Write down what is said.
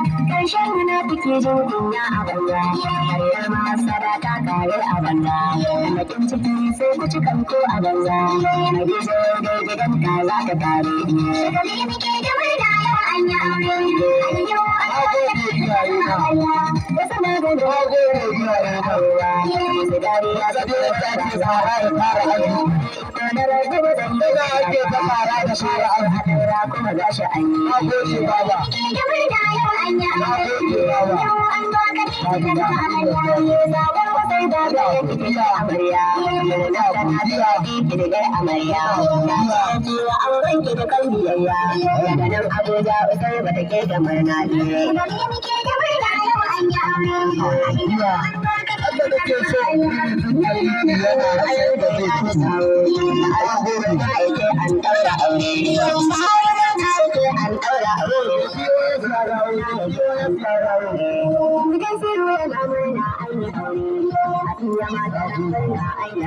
Karshen muna take jin kunya a banza, karyar masara ta kare a banza, bakin ciki sai ku ci kanko a banza, na gizo dai gidan ka za ka tare. Shagali muke da murna yau an yi aure, an yi wa wasu na gudu su dariya su ce ta ce fara ya fara aiki. Da rage da zai ake ta fara da fara a haɗara kuma za shi an yi. Da murna yau an yi aure, yau an zo ka ne ta da amarya, zaɓen wasai da ga ya fi kila amarya. Murna tana da kirgar amarya, na ce wa an wanke da kan biyayya, daga nan Abuja usai ba ta ke da murna ne. Shagali muke da murna yau an yi aure, da ke so yana ayar da zai tusa da aike an daura aure an daura aure gidan siro yana murna an yi aure a tuya mata da murna an yi